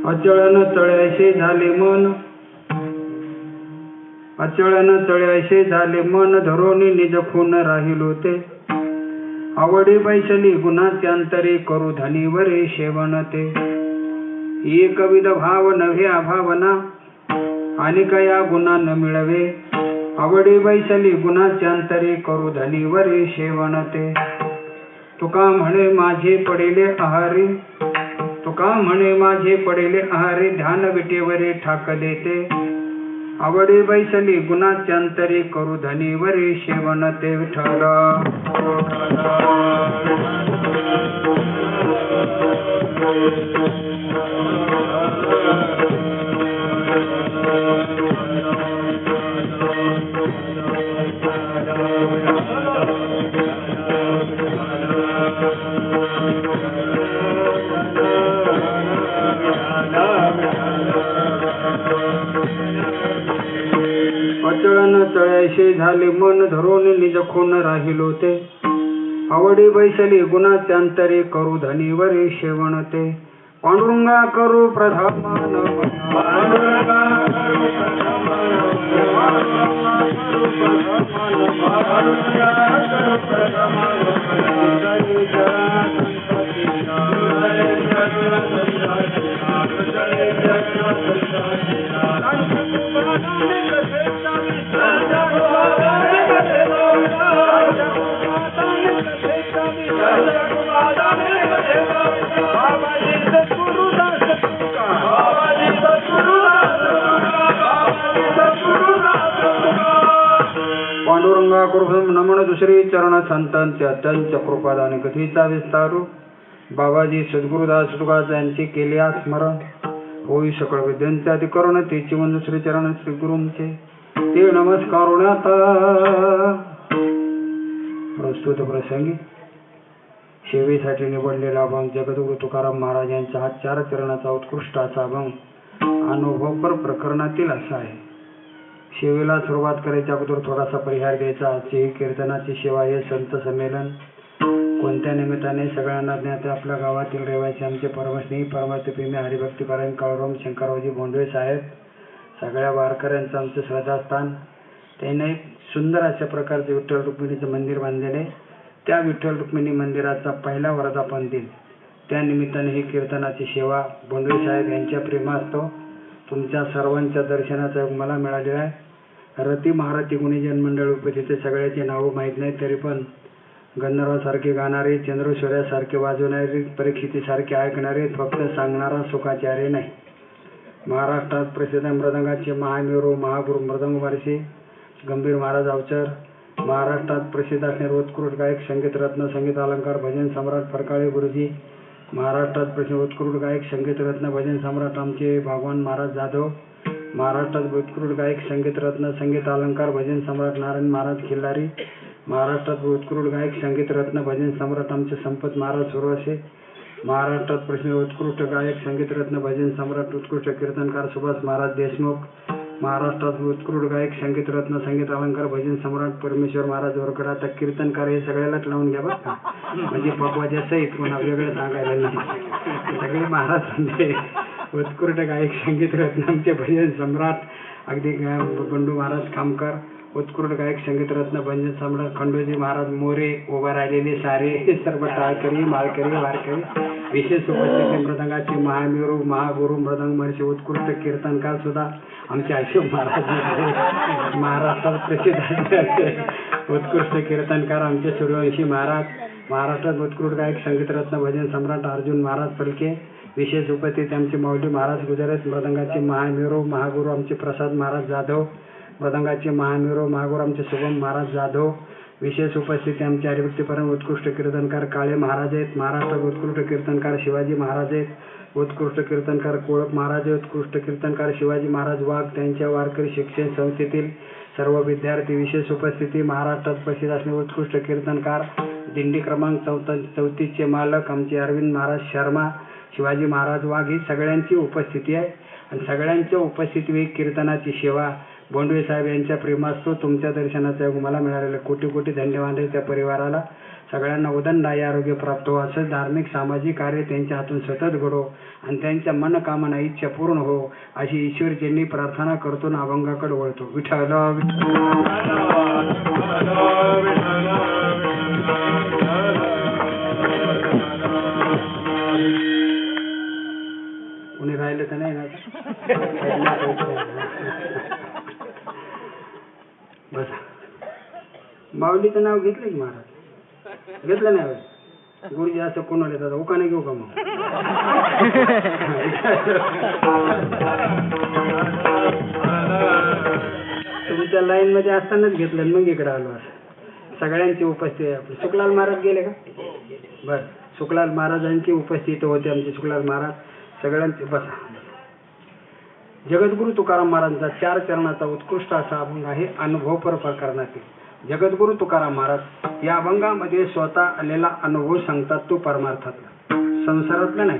अचळन तळ्याशे झाले मन, अचळन तळ्याशे झाले मन, धरोनी निज खून राहिलो ते. आवडी बैसली गुणाच्यांतरे, करू धनीवरे शेवण ते. एकविध भाव नव्हे अभावना, आणि कया गुणा न मिळवे. आवडी बैसली गुणाच्यांतरे, करू धनीवरे शेवण ते. तुका म्हणे माझे पडेले आहारी, तुका म्हणे माझे पडेले आहारी, ध्यान विटेवरे ठाकले ते. आवडी बैसली गुणाच्यांतरे, करू धनीवरे शेवण ते. विठ्ठल अचळन तळ्याशे झाले मन, धरून निज खून राहिलो ते. आवडी बैसली गुणाच्यांतरे, करू धनीवरे शेवण ते. पांडुरंगा करू प्रधान, पांडुरंगा कृपम नमन दुसरी चरण संतांच्या त्यांच्या कृपादाने कथीचा विस्तारू. बाबाजी सद्गुरुदास तुकाच यांचे केले स्मरण, होई सकळ विद्यांचे अधिकरण. ते चिवन दुसरे चरण श्री गुरूंचे ते नमस्कारुण्यात. प्रस्तुत प्रसंगी सेवेसाठी निवडलेला अभंग जगद्गुरु तुकाराम महाराज यांचा हा 4 चरणाचा उत्कृष्ट असा अभंग अनुभवपर प्रकरणातील असा आहे. सेवेला सुरुवात करायच्या अगोदर थोडासा परिहार द्यायचा. आजची ही कीर्तनाची सेवा हे संत संमेलन कोणत्या निमित्ताने सगळ्यांना ज्ञात. आपल्या गावातील रहिवासी आमचे परमस्नेही परमार्थप्रेमी हरिभक्तीपरायण काळूराम शंकररावजी भोंडवे साहेब, सगळ्या वारकऱ्यांचं आमचं श्रद्धास्थान. त्याने एक सुंदर अशा प्रकारचे विठ्ठल रुक्मिणीचं मंदिर बांधलेले. त्या विठ्ठल रुक्मिणी मंदिराचा पहिला वर्धापन दिन, त्या निमित्ताने ही कीर्तनाची सेवा भोंडवे साहेब यांच्या प्रेमास्तव तुमच्या सर्वांच्या दर्शनाचा योग मला मिळालेला आहे. रती महारथी गुणीजन मंडळ उपस्थित सगळ्याचे नावं माहीत नाहीत, तरी पण गंधर्वासारखे गाणारे, चंद्रसूर्यासारखे वाजवणारे, परीक्षितीसारखे ऐकणारे, फक्त सांगणारा सुखाचार्य नाही. महाराष्ट्रात प्रसिद्ध मृदंगाचे महामेरू महागुरु मृदंग वर्षी गंभीर महाराज अवचर. महाराष्ट्रात प्रसिद्ध असणारे उत्कृष्ट गायक संगीत रत्न संगीत अलंकार भजन सम्राट फरकाळे गुरुजी. महाराष्ट्रात प्रसिद्ध उत्कृष्ट गायक संगीत रत्न भजन सम्राट आमचे भगवान महाराज जाधव. महाराष्ट्रात उत्कृष्ट गायक संगीत रत्न संगीत अलंकार भजन सम्राट नारायण महाराज खिल्लारी. महाराष्ट्रात उत्कृष्ट गायक संगीत रत्न भजन सम्राट आमचे संपत महाराज सुरवसे. महाराष्ट्रात प्रसिद्ध उत्कृष्ट गायक संगीत रत्न भजन सम्राट उत्कृष्ट कीर्तनकार सुभाष महाराज देशमुख. महाराष्ट्रात उत्कृष्ट गायक संगीत रत्न संगीत अलंकार भजन सम्राट परमेश्वर महाराज वरकडे. आता कीर्तनकार हे सगळ्यालाच लावून घ्या बघा, म्हणजे पकवाच्या सहित कोणा वेगळं सांगायला नाही. सगळे महाराज म्हणजे उत्कृष्ट गायक संगीत रत्न आमचे भजन सम्राट अगदी बंडू महाराज खामकर. उत्कृष्ट गायक संगीत रत्न भजन सम्राट खंडोजी महाराज मोरे. उभा राहिलेले सारे सर्व टाळकरी माळकरी वारकरी. विशेष उपस्थिती मृदंगाचे महामेरू महागुरु मृदंग महर्षी उत्कृष्ट कीर्तनकार सुद्धा आमचे अशोक महाराज. महाराष्ट्रात प्रसिद्ध उत्कृष्ट कीर्तनकार आमचे सूर्यवंशी महाराज. महाराष्ट्रात उत्कृष्ट गायक संगीत रत्न भजन सम्राट अर्जुन महाराज फलके. विशेष उपस्थिती आमचे माऊली महाराज गुजरात. मृदंगाचे महामेरू महागुरु आमचे प्रसाद महाराज जाधव. मृदंगाचे महामेरू महागुरु आमचे शुभम महाराज जाधव. विशेष उपस्थिती आमचे हरिभक्तीपरायण उत्कृष्ट कीर्तनकार काळे महाराज आहेत. महाराष्ट्रात उत्कृष्ट कीर्तनकार शिवाजी महाराज आहेत. उत्कृष्ट कीर्तनकार कोळप महाराज. उत्कृष्ट कीर्तनकार शिवाजी महाराज वाघ. त्यांच्या वारकरी शिक्षण संस्थेतील सर्व विद्यार्थी. विशेष उपस्थिती महाराष्ट्रात प्रसिद्ध असणारे उत्कृष्ट कीर्तनकार दिंडी क्रमांक 34चे मालक आमचे अरविंद महाराज शर्मा. शिवाजी महाराज वाघ ही सगळ्यांची उपस्थिती आहे. आणि सगळ्यांच्या उपस्थिती कीर्तनाची सेवा भोंडवे साहेब यांच्या प्रेमास्तव तुमच्या दर्शनाचा योग मला मिळालेला. कोटी कोटी धन्यवाद आहे त्या परिवाराला. सगळ्यांना उदंडाई आरोग्य प्राप्त हो, असं धार्मिक सामाजिक कार्य त्यांच्या हातून सतत घडो आणि त्यांच्या मनकामना इच्छा पूर्ण हो अशी ईश्वरचरणी प्रार्थना करतो ना अभंगाकडे वळतो. विठ्ठल कोणी राहिलं तर नाही ना बसा. माऊलीचं नाव घेतलं की महाराज? घेतलं नाही होय? गुरुजी असं कोणाला येतात उकाने घेऊ का मग? तुमच्या लाईन मध्ये असतानाच घेतलं मग इकडे आलो. असं सगळ्यांची उपस्थिती आहे. सुखलाल महाराज गेले का? बर, सुखलाल महाराजांची उपस्थिती होते आमचे सुखलाल महाराज सगळ्यांचे. बसा. जगद्गुरु तुकाराम महाराजांचा 4 चरणाचा उत्कृष्ट असा अभंग आहे अनुभव पर प्रकरणातील. जगद्गुरु तुकाराम महाराज या अभंगामध्ये स्वतः आलेला अनुभव सांगतात. तो परमार्थातला, संसारातला नाही.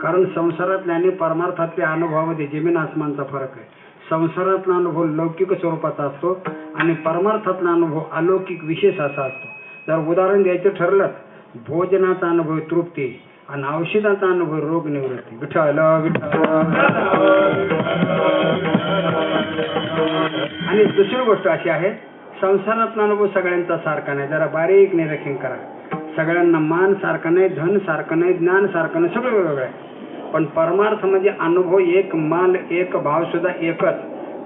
कारण संसारातल्या आणि परमार्थातल्या अनुभवामध्ये जमीन आसमानचा फरक आहे. संसारातला अनुभव लौकिक स्वरूपाचा असतो आणि परमार्थातला अनुभव अलौकिक विशेष असा असतो. जर उदाहरण द्यायचं ठरलं, भोजनाचा अनुभव तृप्ती आणि औषधाचा अनुभव रोग निवृत्ती. विठ्ठल विठ्ठल. आणि दुसरी गोष्ट अशी आहे, संसारातला अनुभव सगळ्यांचा सारखा नाही. जरा बारीक निरीक्षण करा. सगळ्यांना मान सारखं नाही, धन सारखं नाही, ज्ञान सारखं नाही, सगळं वेगवेगळं आहे. पण परमार्थ म्हणजे अनुभव एक, माल एक, भाव सुद्धा एकच.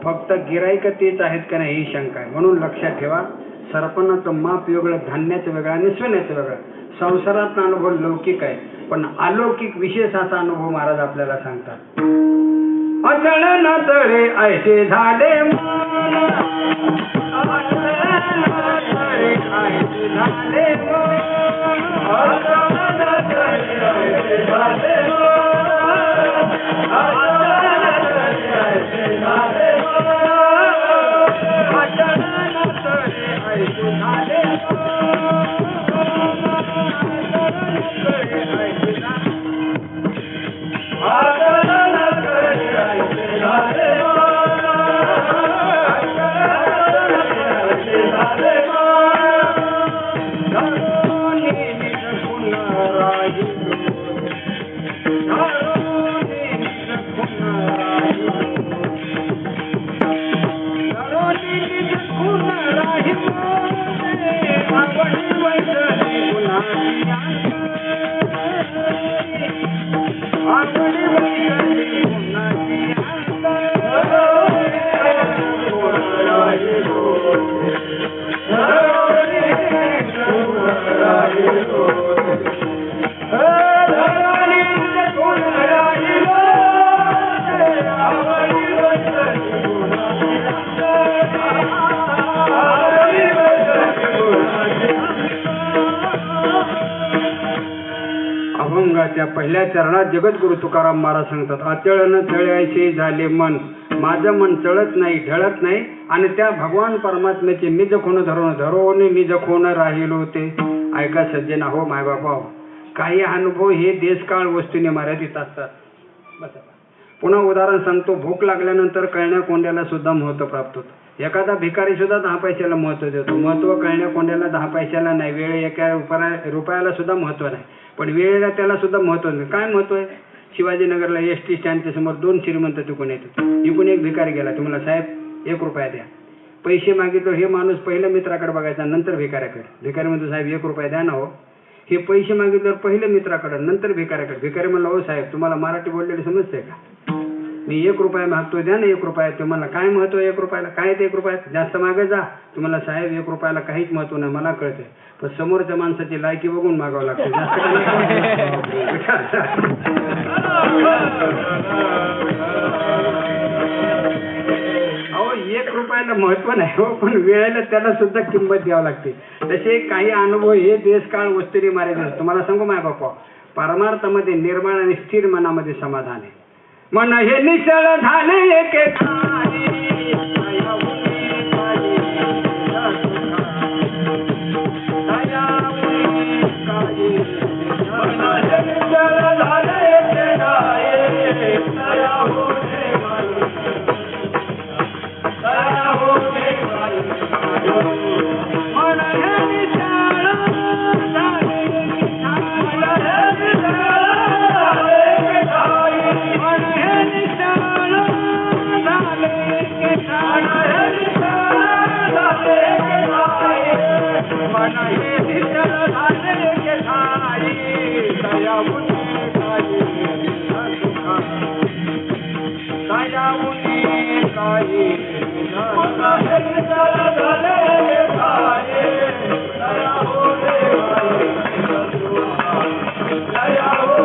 फक्त गिराईक तेच आहेत का नाही ही शंका आहे. म्हणून लक्षात ठेवा, सरपणाचं माप वेगळं, धान्याचं वेगळं आणि सोन्याचं वेगळं. संसारातला अनुभव लौकिक आहे, पण अलौकिक विशेष असा अनुभव महाराज आपल्याला सांगतात. अचळ न तळे ऐसे झाले अभंगाच्या पहिल्या चरणात जगद्गुरु तुकाराम महाराज सांगतात, अचळ न तळ्याशी झाले मन, माझं मन चळत नाही, ढळत नाही आणि त्या भगवान परमात्म्याचे निज खूण धरून धरून निज खूण राहिलो ते. ऐका सज्जन हो, मायबापा हो, काही अनुभव हे देशकाळ वस्तूने मर्यादित असतात. पुन्हा उदाहरण सांगतो, भूक लागल्यानंतर कळण्या कोंड्याला सुद्धा महत्व प्राप्त होतं. एखादा भिकारी सुद्धा 10 पैशाला महत्व देतो. महत्व कळण्या कोंड्याला 10 पैशाला नाही, वेळ एका रुपयाला सुद्धा महत्व नाही, पण वेळेला त्याला सुद्धा महत्व नाही. काय महत्व आहे? शिवाजीनगरला एसटी स्टँडच्या समोर 2 श्रीमंत तिकून येतात. इकून एक भिकारी गेला, तुम्हाला साहेब 1 रुपया द्या. पैसे मागितले, हे माणूस पहिल्या मित्राकडे बघायचा, नंतर भिकाऱ्याकडे. भिकारी म्हणतो, साहेब 1 रुपया द्या ना हो. हे पैसे मागितल्यावर पहिल्या मित्राकडे, नंतर भिकाऱ्याकडे. भिकारी म्हणला, हो साहेब तुम्हाला मराठी बोललेले समजते का? मी 1 रुपया मागतो, द्या ना 1 रुपया. तुम्हाला काय महत्व 1 रुपयाला? काय ते 1 रुपयात? जास्त मागे जा. तुम्हाला साहेब 1 रुपयाला काहीच महत्व नाही, मला कळते, पण समोरच्या माणसाची लायकी बघून मागावं लागतं. अहो 1 रुपयाला महत्व नाही हो, पण वेळेला त्याला सुद्धा किंमत द्यावी लागते. तसे काही अनुभव हे देशकाळ वस्तुरी मारे. तुम्हाला सांगू माय बापा, परमार्थामध्ये निर्माण आणि स्थिर मनामध्ये समाधान आहे. मन हे निसळ झाले एके मन हे निसळ मन हे निश्चल झाले के ठाई दयामुनी काही सुखा दयामुनी काही मन हे निश्चल झाले के ठाई दयामुनी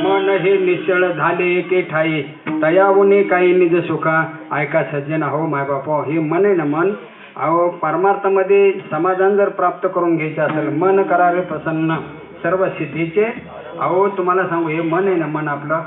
मन हे निश्चळ झाले के ठाई तयावुनी काही निज सुखा ऐका सज्जन हो माय बापा हे मन आहे ना मन अहो परमार्थामध्ये समाधान जर प्राप्त करून घ्यायचं असेल मन करावे प्रसन्न सर्व सिद्धीचे अहो तुम्हाला सांगू हे मन आहे ना मन आपलं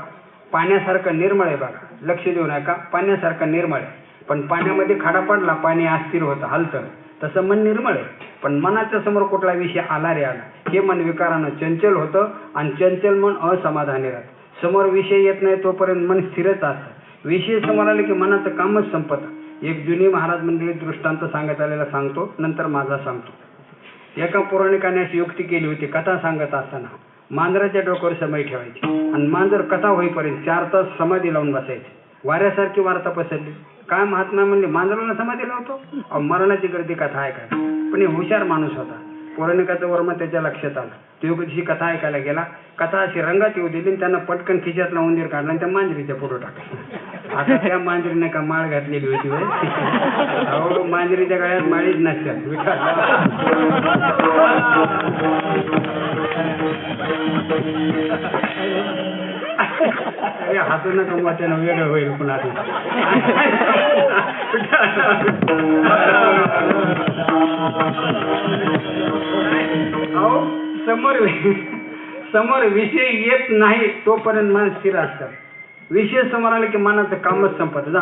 पाण्यासारखं निर्मळ आहे बघा लक्ष देऊ नका पाण्यासारखं निर्मळ आहे पण पाण्यामध्ये खडा पडला पाणी अस्थिर होतं हलतं तसं मन निर्मळ आहे पण मनाच्या समोर कुठला विषय आला रे आला हे मन विकारानं चंचल होतं आणि चंचल मन असमाधानी राहतं समोर विषय येत नाही तोपर्यंत मन स्थिरच असतं विषय समोर आले की मनाचं कामच संपतं एक जुनी महाराज मंडळी दृष्टांत सांगत आलेला सांगतो नंतर माझा सांगतो एका पौराणिकाने अशी युक्ती केली होती कथा सांगत असताना मांजराच्या डोक्यावर समय ठेवायची आणि मांजर कथा होईपर्यंत 4 तास समाधी लावून बसायची वाऱ्यासारखी वार्ता पसरली काय महात्मा म्हणले मांजराला समाधी लावतो मरणाची गर्दी कथा ऐकायला पण हुशार माणूस होता पौराणिकाचं वर्म त्याच्या लक्षात आलं तो दिवशी कथा ऐकायला गेला कथा अशी रंगात येऊ दिली त्यानं पटकन खिशातला उंदीर काढला आणि त्या मांजरीच्या फोटो टाकला आता त्या मांजरीने का माळ घातलेली होती अहो मांजरीच्या गळ्यात माळीच नसतात अरे हातून नका मोठ्यानं वेगळं होईल पुन्हा समोर विषय येत नाही तोपर्यंत मन स्थिर असतात विषय समोर आले की मनाचं कामच संपत जा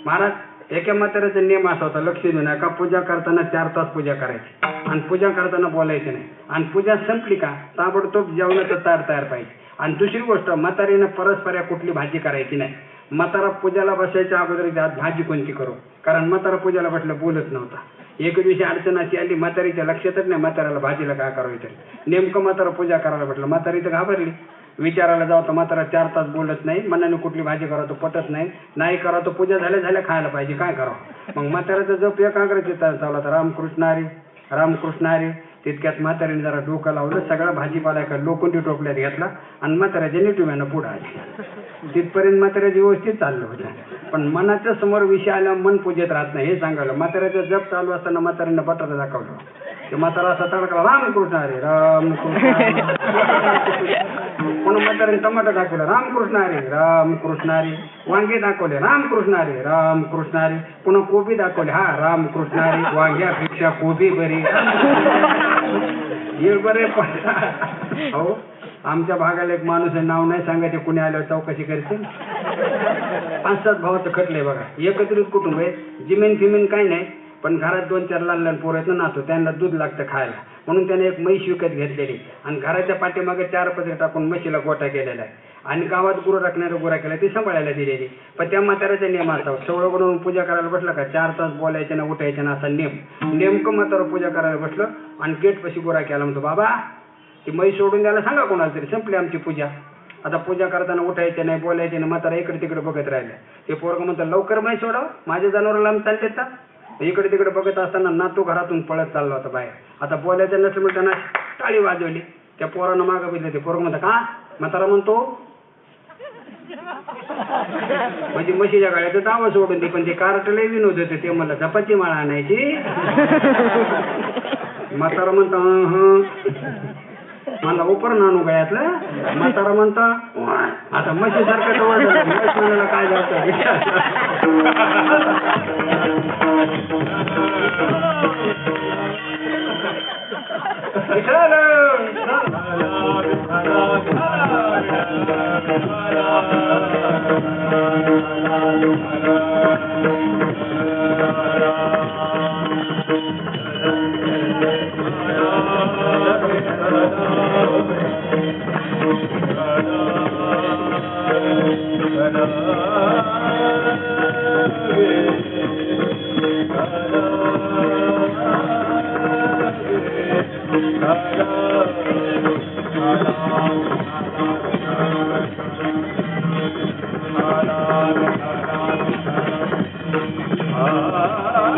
महाराज एका म्हाताऱ्याचा नियम असा होता लक्ष देऊ नका पूजा करताना 4 तास पूजा करायची आणि पूजा करताना बोलायचं नाही आणि पूजा संपली का ताबडतोब जेवणाचं ताट तयार पाहिजे आणि दुसरी गोष्ट म्हातारीनं परस्पर कुठली भाजी करायची नाही म्हातारा पूजाला बसायच्या अगोदर आज भाजी कोणती करू कारण म्हातारा पूजाला बसलं बोलत नव्हता एक दिवशी अडचण अशी आली म्हातारीच्या लक्षातच नाही म्हाताऱ्याला भाजीला काय करायचं नेमकं म्हातारा पूजा करायला म्हटलं म्हातारी तर घाबरली विचारायला जाऊ तर म्हातारा 4 तास बोलत नाही मनाने कुठली भाजी करावं तो पटत नाही करावं तो पूजा झाल्या खायला पाहिजे काय करावं मग म्हाताऱ्याचा जप एकाग्रचित्त चालला तर रामकृष्ण हरी तितक्यात म्हातारीने जरा डोकं लावलं सगळा भाजीपाला एका लोखंडी टोपल्यात घेतला आणि म्हाताऱ्याच्या निटुम्यानं पुढं आली तिथपर्यंत म्हाताऱ्याची व्यवस्थित चाललं होतं पण मनाच्या समोर विषय आल्यावर मन पूजेत राहत नाही हे सांगायला म्हाताऱ्याचं जप चालू असताना म्हातारीनं बटाटा दाखवलं ते म्हातारा असा तडकला रामकृष्ण हरी पुन्हा म्हातारीने टमाटा दाखवलं रामकृष्ण हरी वांगे दाखवले रामकृष्ण हरी पुन्हा कोबी दाखवले हा रामकृष्ण हरी वांग्यापेक्षा कोबी बरी हे बरे हो आमच्या भागाला एक माणूस आहे नाव नाही सांगायचे कुणी आल्यावर चौकशी करते 5-7 भावाचं खटलंय बघा एकत्रित कुटुंब आहे जमीन फिमीन काही नाही पण घरात 2-4 लहान पोरं आहेत ना नातू त्यांना दूध लागतं खायला म्हणून त्याने एक म्हैस विकत घेतलेली आणि घराच्या पाठीमागे 4 पदरी टाकून म्हशीला गोटा केलेला आहे आणि गावात गुरु राखणारा गुरा केला ती सांभाळायला दिलेली पण त्या म्हाताऱ्याचा नियम असावा सवळं बनवून पूजा करायला बसला का 4 तास बोलायचे ना उठायचे ना असा नेमकं म्हातारं पूजा करायला बसलं आणि गेट पशी गुरा केला म्हणतो बाबा ती म्हैस सोडून द्यायला सांगा कोणाला तरी संपली आमची पूजा आता पूजा करताना उठायचे नाही बोलायचे नाही म्हातारा इकडे तिकडे बघत राहिले ते पोरगं म्हणतं लवकर म्हैस सोडावं माझ्या जनावराला लांब चालतेत का इकडे तिकडे बघत असताना नातू घरातून पळत चालला होता बाहेर आता बोलायचं नसलं म्हणताना टाळी वाजवली त्या पोरानं मागं बघितलं ते पोरगं म्हणतं का म्हातारा म्हणतो म्हणजे म्हशीच्या गाड्याचं दावा सोडून दे पण ते कार्ट लय विनोद होते ते मला झपाची माळा आणायची म्हातारा म्हणतं मला उपर नानू गळ्यातलं म्हातारा म्हणता आता म्हशीसारखं जवळ झालं म्हैस म्हणायला काय Ah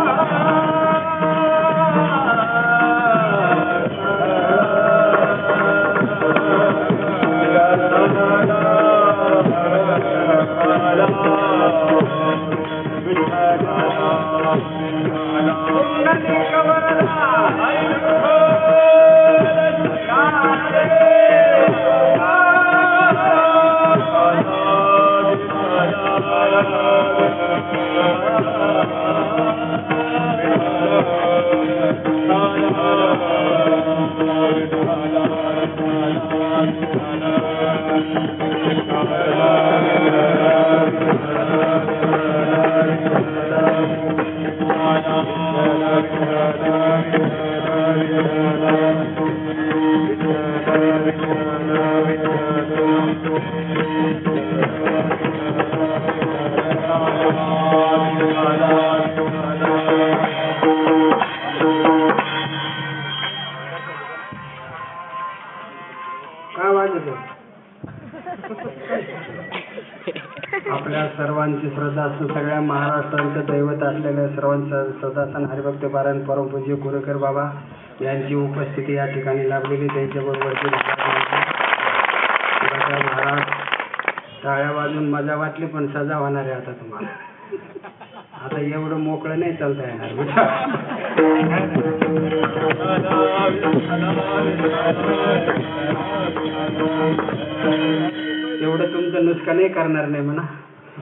श्रद्धा सगळ्या महाराष्ट्राचं दैवत असलेल्या सर्वांचं सदासन हरिभक्त पारायण परमपूज्य कुरेकर बाबा यांची उपस्थिती या ठिकाणी लाभलेली. त्यांच्याबरोबरची महाराज टाळ्या वाजून मजा वाटली, पण सजा होणार आहे आता तुम्हाला. आता एवढं मोकळं नाही चालता येणार. एवढं तुमचं नुसकान नाही करणार नाही म्हणा.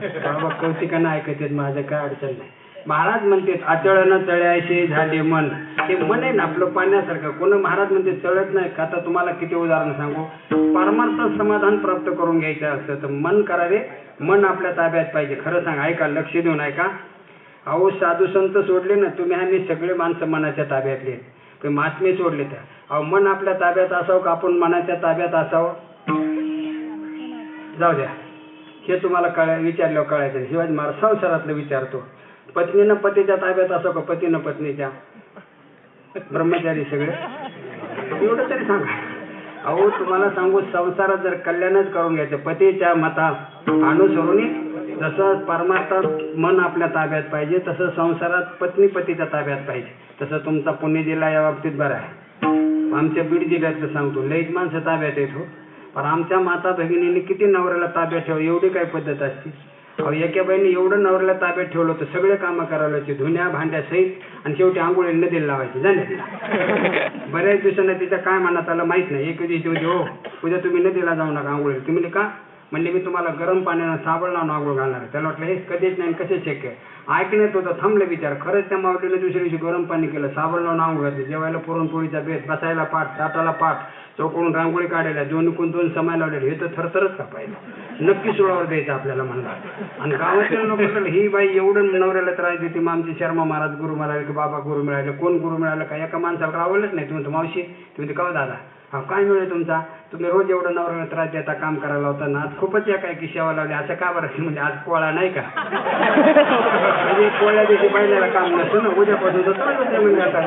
बाबा कौतिकानं ऐकतात माझं, काय अडचण नाही. महाराज म्हणते आचळण तळ्याशी झाले मन. हे मन आहे ना आपलं पाण्यासारखं. कोण महाराज म्हणते तळत नाही का. आता तुम्हाला किती उदाहरण सांगू. परमार्थ समाधान प्राप्त करून घ्यायचं असतं तर मन करावे. मन आपल्या ताब्यात पाहिजे. खरं सांग, ऐका, लक्ष देऊन ऐका. अहो साधू संत सोडले ना तुम्ही, आम्ही सगळे माणसं मनाच्या ताब्यातले. काही महात्मे सोडले त्या. अहो मन आपल्या ताब्यात असावं का आपण मनाच्या ताब्यात असावं. जाऊ द्या, हे तुम्हाला विचारल्यावर कळायचं. शिवाजी महाराज संसारातलं विचारतो. पत्नीनं पतीच्या ताब्यात असो का पतीनं पत्नीच्या. ब्रह्मचारी सगळे एवढं तरी सांगा. अहो तुम्हाला सांगू, संसारात जर कल्याणच करून घ्यायचं पतीच्या मता अनुसरून, जसं परमार्थात मन आपल्या ताब्यात पाहिजे तसं संसारात पत्नी पतीच्या ताब्यात पाहिजे. तसं तुमचा पुणे जिल्हा या बाबतीत बरा आहे. आमच्या बीड जिल्ह्यातलं सांगतो, लईच माणसं ताब्यात येतो. पण आमच्या माता भगिनींनी किती नवऱ्याला ताब्यात ठेव, एवढी काय पद्धत असते. अहो एका बाईने एवढं नवऱ्याला ताब्यात ठेवलं होतं, सगळे कामं करायला लावायचे, धुण्या भांड्या सहित, आणि शेवटी आंघोळी नदीला लावायची. जाणे बऱ्याच दिवसांना तिच्या काय मनात आलं माहित नाही. एक दिवशी म्हणजे हो उद्या तुम्ही नदीला जाऊ नका आंघोळी. ती म्हणजे का म्हणजे मी तुम्हाला गरम पाण्यानं साबण लावून आंघोळ घालणार. त्याला वाटलं हे कधीच नाही, कसे शक्य. ऐकण्यात होतं, थांबले विचार. खरंच त्या मावलीला दुसऱ्या दिवशी गरम पाणी केलं, साबण लावून आंघोळ घातली. जेवायला पुरणपोळीचा बेत, बसायला पाठ, ताटाला पाठ, चौकडून रांगोळी काढायला, दोन समय लावलेले. हे तर थरथरच का पाहिजे. नक्की सोळावर द्यायचं आपल्याला म्हणला. आणि गावातील लोक ही बाई एवढं नवऱ्याला त्रास देते. मग आमचे शर्मा महाराज गुरु मिळाले की बाबा गुरु मिळाले. कोण गुरु मिळालं का. एका माणसाला रावलंच नाही. तुम्ही मावशी तुम्ही का दादा हा काय मिळेल तुमचा. तुम्ही रोज एवढं नवऱ्याला त्रास देता, काम करायला होता ना. आज खूपच या काय की सेवा लावली. असं का बरं म्हणजे आज पोळा नाही का. म्हणजे पोळ्या दिवशी पहिल्याला काम नसतं ना. उद्यापासून तर चालू म्हणजे आता.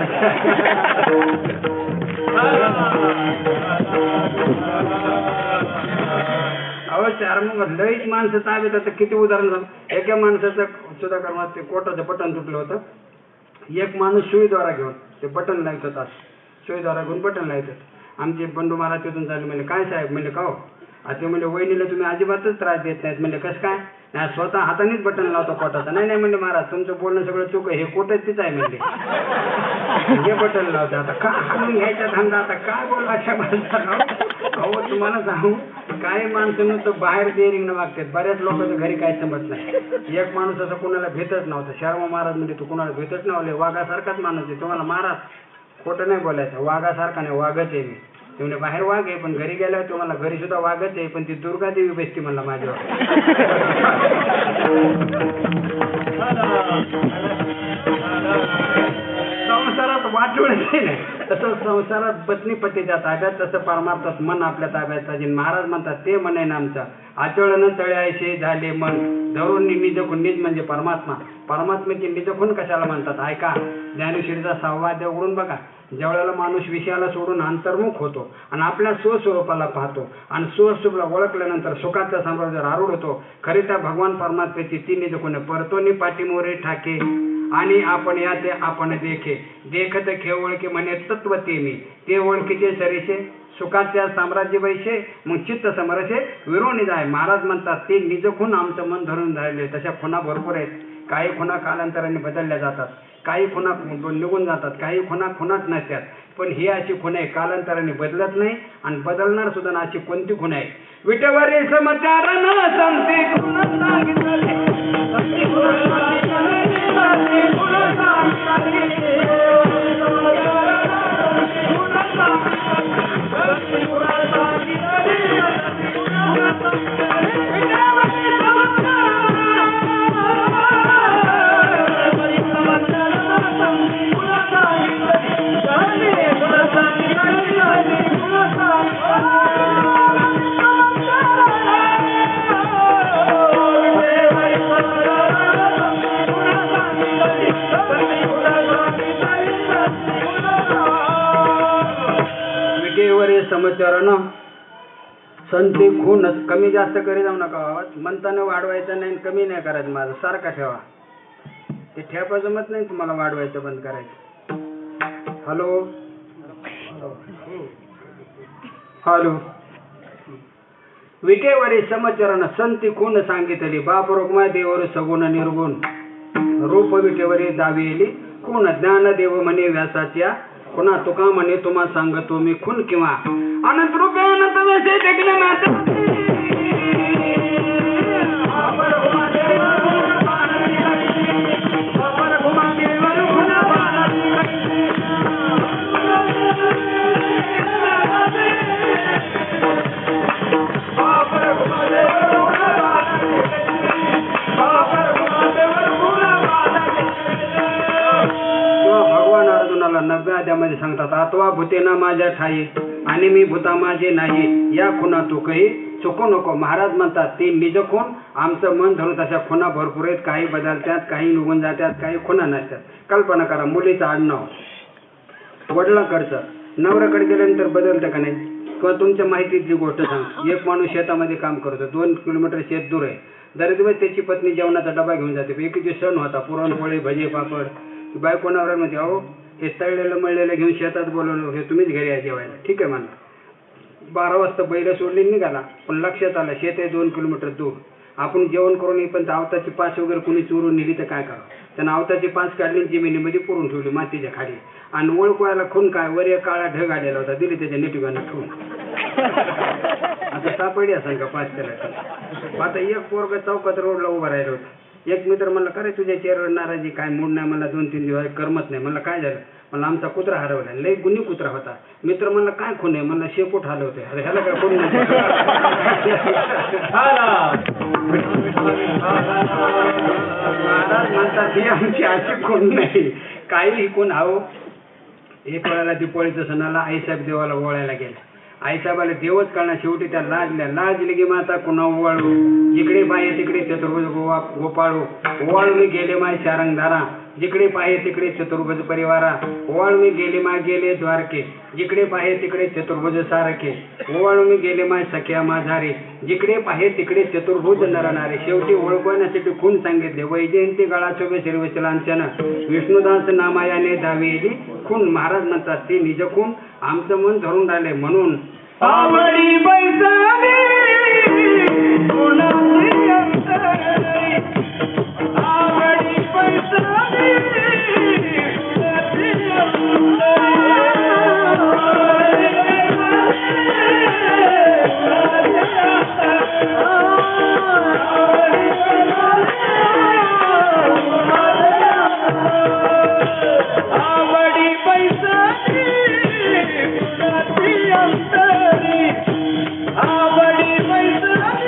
अहो चार मग लईच माणसं ताब्यात आता. किती उदाहरण झालं. एका माणसाचं सुद्धा करणार ते कोटाचं बटन तुटलं होतं. एक माणूस सुईद्वारा घेऊन ते बटन लावत होता. सुईद्वारा घेऊन बटन लावत होत. आमचे बंडू महाराज तिथून चालले. म्हणजे काय साहेब म्हणजे का हो. आता म्हणजे वहिनीला तुम्ही अजिबातच त्रास देत नाहीत. म्हणजे कसं काय. नाही स्वतः हातानेच बटन लावतो कोटाचं. नाही नाही म्हणजे महाराज तुमचं बोलणं सगळं चुक आहे. हे कोटच तिचं आहे म्हणजे हे बटन लावतं. आता का हाणून घ्यायचा धंदा. आता काय बोलायच्या माणसाला. अहो तुम्हाला सांगू, काही माणसं तर बाहेर डेअरिंगनं वागतात. बऱ्याच लोकांचं घरी काय समजत नाही. एक माणूस असं कोणाला भेटत नव्हता. शर्मा महाराज म्हणजे तू कोणाला भेटत नव्हले. वाघासारखाच माणूस आहे. तुम्हाला महाराज खोटं नाही बोलायचं. वाघासारखा नाही, वाघच आहे मी. ते म्हणजे बाहेर वाघ आहे पण घरी गेल्यावर तुम्हाला घरी सुद्धा वाघच आहे. पण ती दुर्गादेवी बसती म्हणला माझ्यावर. संसारात वाटोळच नाही. तसं संसारात पत्नी पतीच्या ताब्यात, तसं परमार्थात मन आपल्या ताब्यात पाहिजे. महाराज म्हणतात ते मन आहे ना आमचं. आचळण तळ्याशी झाले मन, धरून निजखून. निज म्हणजे परमात्मा. परमात्म्याची निजखून कशाला म्हणतात ऐका. ज्ञानेश्वरीचा 6वा अध्याय उघडून बघा. ज्यावेळेला माणूस विषयाला सोडून अंतर्मुख होतो आणि आपल्या स्वस्वरूपाला पाहतो आणि स्वस्वरूपाला ओळखल्यानंतर सुखाचा साम्राज्यावर आरूढ होतो. खरे त्या भगवान परमात्म्याची ती निजखून. परतोनी पाठीमोरे ठाके आणि आपण या ते आपण देखे. देखत खे ओळखे म्हणे तत्व ते मी. ते ओळखीचे सरीसे सुखाच्या साम्राज्य वैसे. मग चित्त समरसे विरोणी जाय. महाराज म्हणतात ते निजखून आमचं मन धरून राहिले. तशा खुणा भरपूर आहेत. काही खुणा कालांतराने बदलल्या जातात. काही खुणा निघून जातात. काही खुणा खुणाच नसतात. पण ही अशी खुण आहे कालांतराने बदलत नाही आणि बदलणार सुद्धा. अशी कोणती खुण आहे. विटेवरी समाचार न संती समाचार संती खूनच. कमी जास्त करी जाऊ नका आवाज. म्हणताना वाढवायचा नाही, कमी नाही करायचं. माझा सारखा ठेवा. ते ठेपा जमत नाही तुम्हाला वाढवायचं बंद करायचं. Hello hello. विटेवरी समचरण संती खून सांगितली. बाप रोगमा देवर सगुण निर्गुण. रूप विटेवरी दाविली खून. ज्ञान देव म्हणे व्यासाच्या. पुन्हा तुका म्हणे तुम्हा सांगतो मी खून किंवा अनंत रूपे अनंत वेसे टेकले माता. नव्या अध्यामध्ये सांगतात आत्वा भूतेना माझ्या ठाई आणि मी भूता माझे नाही. या खुना तू काही चुकू नको. महाराज म्हणतात ती निज खून. आमचं मन धरून तशा खुना भरपूर आहेत. काही बदलतात, काही निघून जातात, काही खुना नसतात. कल्पना करा, मुलीचं आडनाव वडिलांकडचं नवऱ्याकडे गेल्यानंतर बदलतं का नाही? किंवा तुमच्या माहितीतली गोष्ट सांग. एक माणूस शेतामध्ये काम करतो, 2 किलोमीटर शेत दूर आहे. दरदिवस त्याची पत्नी जेवणाचा डबा घेऊन जाते. एक दिवस सण होता, पुरणपोळी भजे पापड. बायको नवऱ्या म्हणते अहो हे तळलेलं मळलेलं घेऊन शेतात बोलवलं, हे तुम्हीच घरी आहे जेवायला. ठीक आहे म्हणा. 12 वाजता बैल सोडली निघाला. पण लक्षात आलं शेत आहे 2 किलोमीटर दूर. आपण जेवण करून येई पण आवताची पाच वगैरे कुणी चोरून नेली तर काय करावं? त्यानं आवताची पाच काढली, जमिनीमध्ये पुरून ठेवली मातीच्या खाली. आणि ओळखवायला खून काय, वर एक काळा ढग आलेला होता, दिली त्याच्या नेटिव्हानं ठेवून. आता सापडी असेल का 5 त्याला. आता एक पोरग चौकात रोडला उभं राहिलं होतं. एक मित्र म्हणला का रे तुझ्या चेहऱ्यावर नाराजी काय, मूड नाही मला, 2-3 दिवस करमत नाही. म्हणलं काय झालं? म्हणलं आमचा कुत्रा हरवला. लई गुन्ही कुत्रा होता. मित्र म्हणलं काय खून आहे? म्हणलं शेपूट हलवते. अरे ह्याला काय खून नाही. महाराज म्हणतात ही आमची अशी खून नाही, काही खून. आहो एक वेळेला दिपोळीच्या सणाला आईसाहेब देवाला ओवाळायला गेले. आईसाहेबाला देवच कळणार. शेवटी त्या लाजली की माता कुणा ओवाळू. जिकडे पाहिजे तिकडे चतुर्भुज गोपाळू. ओवाळून गेले माय शारंगधारा. जिकडे पाहिजे तिकडे चतुर्भुज परिवारा. ओवाळून गेले माय गेले द्वारके. जिकडे पाहिजे तिकडे चतुर्भुज सारखे. ओवाळून गेले माय सख्या माझारे. जिकडे पाहिजे तिकडे चतुर्भुज नरणारे. शेवटी ओळखण्यासाठी खून सांगितले. वैजयंती गळाचोबे श्रीवचलांच्यानं विष्णुदास नामायाने दावेली खून. महाराज म्हणतात ती निज खून. आमचं मन धरून राहिले म्हणून आवडी बैसाली कुणाची अंतरी. आवडी बैसाली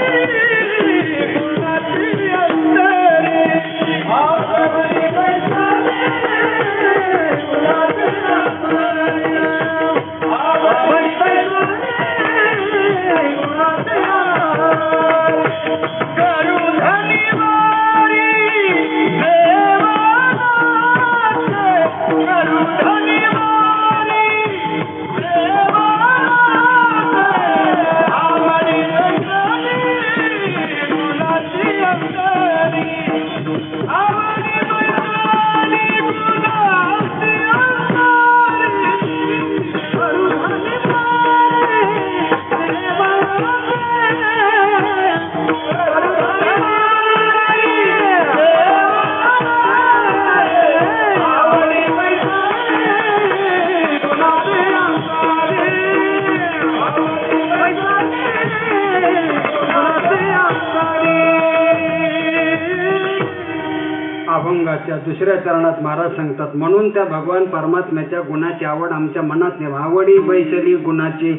कुणाची अभंगाच्या दुसऱ्या चरणात महाराज सांगतात म्हणून त्या भगवान परमात्म्याच्या गुणाची आवड आमच्या मनात नाही. आवडी बैसली गुणाची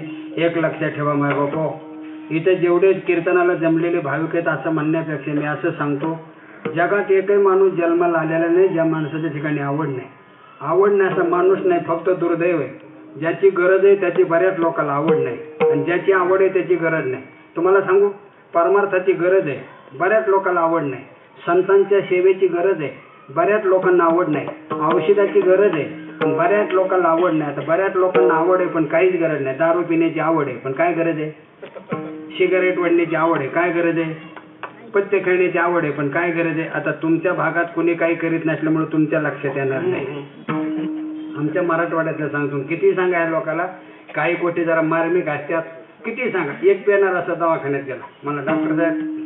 एक लक्षात ठेवा माय बापो. इथे जेवढे कीर्तनाला जमलेले भाविक आहेत असं म्हणण्यापेक्षा मी असं सांगतो जगात एकही माणूस जन्माला आलेला नाही ज्या माणसाच्या ठिकाणी आवड नाही. आवड नाही असा माणूस नाही, फक्त दुर्दैव आहे. ज्याची गरज आहे त्याची बऱ्याच लोकांना आवड नाही आणि ज्याची आवड आहे त्याची गरज नाही. तुम्हाला सांगू परमार्थाची गरज आहे, बऱ्याच लोकांना आवड नाही. संतांच्या सेवेची गरज आहे, बऱ्याच लोकांना आवड नाही. औषधाची गरज आहे पण बऱ्याच लोकांना आवड नाही. आता बऱ्याच लोकांना आवड आहे पण काहीच गरज नाही. दारू पिण्याची आवड आहे पण काय गरज आहे? सिगारेट वाढण्याची आवड आहे, काय गरज आहे? पत्ते खेळण्याची आवड आहे, पण काय गरज आहे? आता तुमच्या भागात कोणी काही करीत नसल्यामुळे तुमच्या लक्षात येणार नाही. आमच्या मराठवाड्यातलं सांगतो, किती सांगा या लोकांना, काही गोष्टी जरा मार्मिक असतात, किती सांगा. एक पेनार असा दवाखान्यात गेला, मला डॉक्टर साहेब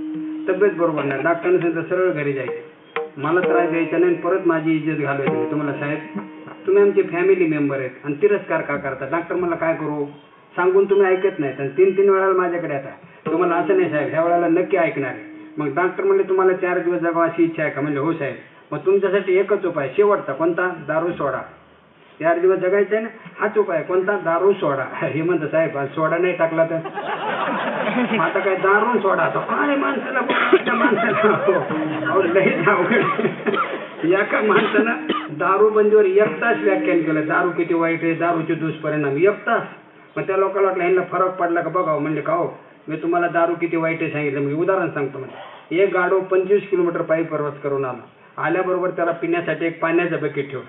तब्येत बरोबर नाही, डॉक्टरने सांगितलं सरळ घरी जायचं, मला त्रास द्यायचा नाही, परत माझी इज्जत घालवायची नाही. तुम्हाला साहेब तुम्ही आमचे फॅमिली मेंबर आहेत आणि तिरस्कार का करता? डॉक्टर मला काय करू सांगून तुम्ही ऐकत नाहीत आणि 3-3 वेळाला माझ्याकडे येतात. तुम्हाला असं नाही साहेब, ह्या वेळेला नक्की ऐकणार आहे. मग डॉक्टर म्हणले तुम्हाला 4 दिवस जगावं अशी इच्छा आहे का? म्हणजे हो साहेब. मग तुमच्यासाठी एकच उपाय शेवटचा, कोणता? दारू सोडा. 4 दिवस जगायचं आहे ना, हाच उपाय. कोणता? दारू सोडा. हे म्हणतं साहेब सोडा नाही टाकला तर आता काय दारू सोडा काय माणसाला लय अवघड. एका माणसानं दारूबंदीवर 1 तास व्याख्यान केलं, दारू किती वाईट आहे, दारूचे दुष्परिणाम 1 तास. मग त्या लोकांना वाटलं ह्यांना फरक पडला का बघावं. म्हणले का हो, मी तुम्हाला दारू किती वाईट आहे सांगितलं. मी उदाहरण सांगतो. म्हणजे एक गाडो 25 किलोमीटर पायी प्रवास करून आला, आल्याबरोबर त्याला पिण्यासाठी एक पाण्याचं बकेट ठेवलं.